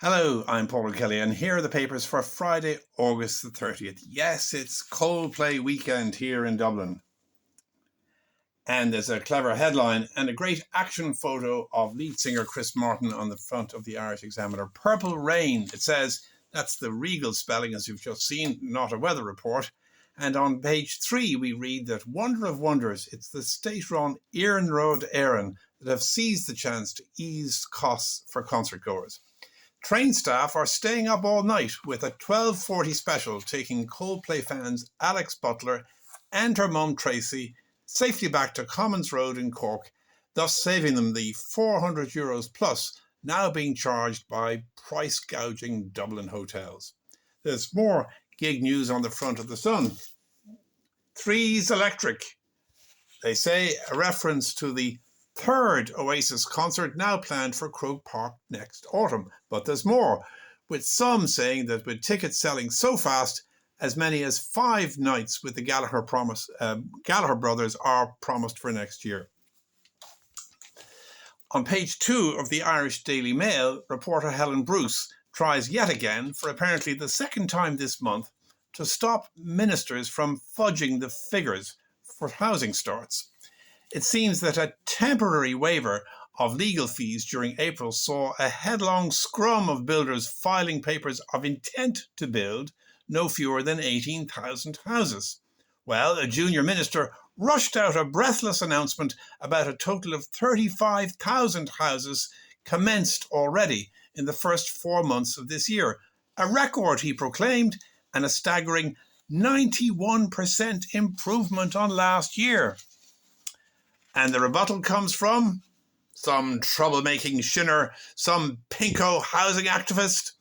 Hello, I'm Paul Kelly, and here are the papers for Friday, August the 30th. Yes, it's COLDPLAY weekend here in Dublin. And there's a clever headline and a great action photo of lead singer Chris Martin on the front of the Irish Examiner. Purple Rain, it says. That's the regal spelling, as you've just seen, not a weather report. And on page 3, we read that wonder of wonders, it's the state-run Éireann Road Éireann that have seized the chance to ease costs for concert goers. Train staff are staying up all night with a 12:40 special taking COLDPLAY fans Alex Butler and her mum Tracy safely back to Commons Road in Cork, thus saving them the €400 plus now being charged by price-gouging Dublin hotels. There's more gig news on the front of the Sun. Three's Electric, they say, a reference to the third Oasis concert now planned for Croke Park next autumn. But there's more, with some saying that with tickets selling so fast, as many as 5 nights with the Gallagher brothers are promised for next year. On page 2 of the Irish Daily Mail, reporter Helen Bruce tries yet again, for apparently the second time this month, to stop ministers from fudging the figures for housing starts. It seems that a temporary waiver of legal fees during April saw a headlong scrum of builders filing papers of intent to build no fewer than 18,000 houses. Well, a junior minister rushed out a breathless announcement about a total of 35,000 houses commenced already in the first 4 months of this year. A record, he proclaimed, and a staggering 91% improvement on last year. And the rebuttal comes from some troublemaking shinner, some pinko housing activist.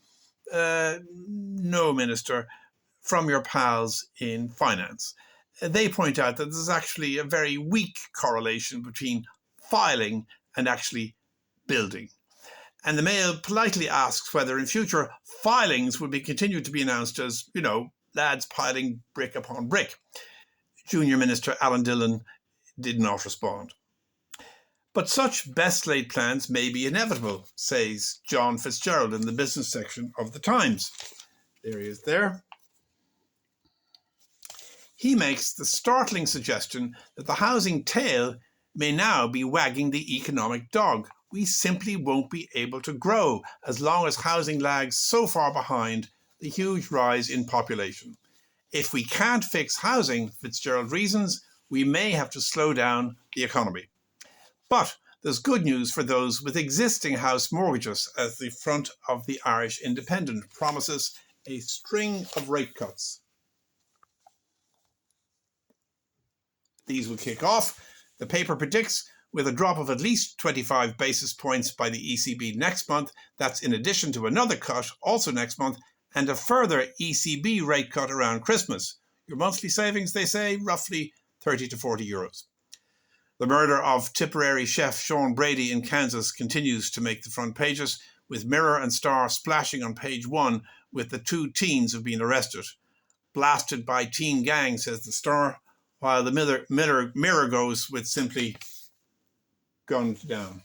No, Minister, from your pals in finance. They point out that there's actually a very weak correlation between filing and actually building. And the Mail politely asks whether in future filings would be continued to be announced as, lads piling brick upon brick. Junior Minister Alan Dillon did not respond. But such best-laid plans may be inevitable, says John Fitzgerald in the business section of the Times. There he is there. He makes the startling suggestion that the housing tail may now be wagging the economic dog. We simply won't be able to grow as long as housing lags so far behind the huge rise in population. If we can't fix housing, Fitzgerald reasons, we may have to slow down the economy. But there's good news for those with existing house mortgages, as the front of the Irish Independent promises a string of rate cuts. These will kick off, the paper predicts, with a drop of at least 25 basis points by the ECB next month. That's in addition to another cut also next month and a further ECB rate cut around Christmas. Your monthly savings, they say, roughly 30 to 40 euros. The murder of Tipperary chef Sean Brady in Kansas continues to make the front pages, with Mirror and Star splashing on page 1 with the 2 teens who've been arrested. Blasted by teen gang, says the Star, while the Mirror goes with simply gunned down.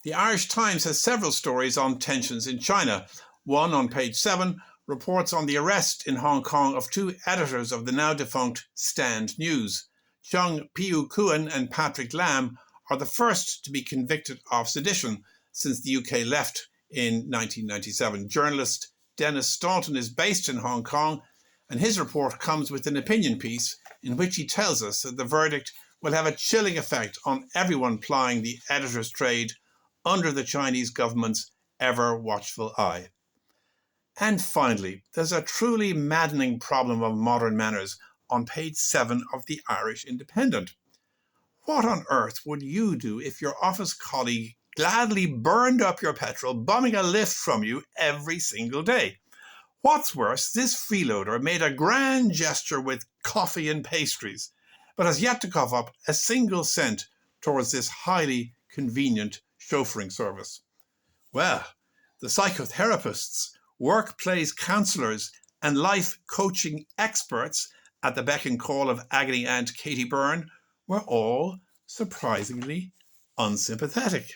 The Irish Times has several stories on tensions in China. One on page 7 reports on the arrest in Hong Kong of 2 editors of the now defunct Stand News. Chung Piu-Kuan and Patrick Lam are the first to be convicted of sedition since the UK left in 1997. Journalist Dennis Staunton is based in Hong Kong, and his report comes with an opinion piece in which he tells us that the verdict will have a chilling effect on everyone plying the editor's trade under the Chinese government's ever-watchful eye. And finally, there's a truly maddening problem of modern manners on page 7 of the Irish Independent. What on earth would you do if your office colleague gladly burned up your petrol, bumming a lift from you every single day? What's worse, this freeloader made a grand gesture with coffee and pastries, but has yet to cough up a single cent towards this highly convenient chauffeuring service. Well, the psychotherapists, workplace counsellors, and life coaching experts at the beck and call of Agony Aunt Katie Byrne were all surprisingly unsympathetic.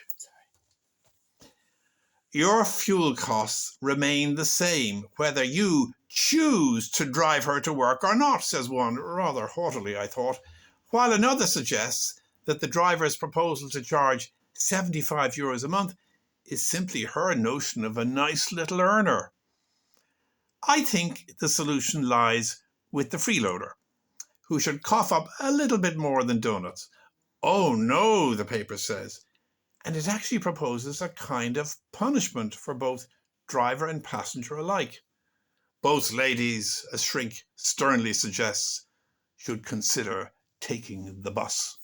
Your fuel costs remain the same, whether you choose to drive her to work or not, says one, rather haughtily, I thought, while another suggests that the driver's proposal to charge €75 a month is simply her notion of a nice little earner. I think the solution lies with the freeloader, who should cough up a little bit more than donuts. Oh no, the paper says. And it actually proposes a kind of punishment for both driver and passenger alike. Both ladies, a shrink sternly suggests, should consider taking the bus.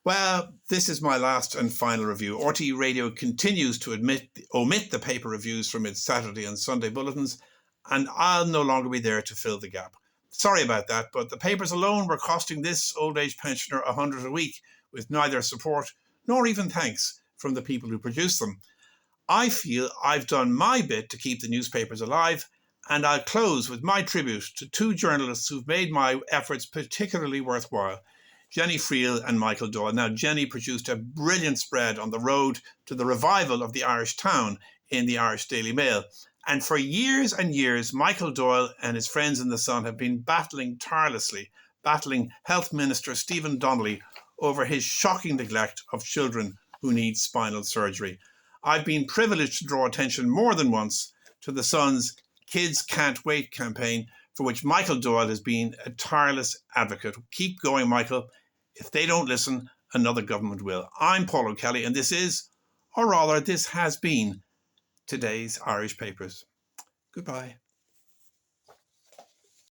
Well, this is my last and final review. RTE Radio continues to omit the paper reviews from its Saturday and Sunday bulletins, and I'll no longer be there to fill the gap. Sorry about that, but the papers alone were costing this old age pensioner $100 a week, with neither support nor even thanks from the people who produce them. I feel I've done my bit to keep the newspapers alive, and I'll close with my tribute to two journalists who've made my efforts particularly worthwhile, Jenny Friel and Michael Doyle. Now, Jenny produced a brilliant spread on the road to the revival of the Irish town in the Irish Daily Mail. And for years and years, Michael Doyle and his friends in the Sun have been battling Health Minister Stephen Donnelly over his shocking neglect of children who need spinal surgery. I've been privileged to draw attention more than once to the Sun's Kids Can't Wait campaign, for which Michael Doyle has been a tireless advocate. Keep going, Michael. If they don't listen, another government will. I'm Paul O'Kelly, and this is, or rather, this has been, today's Irish Papers. Goodbye.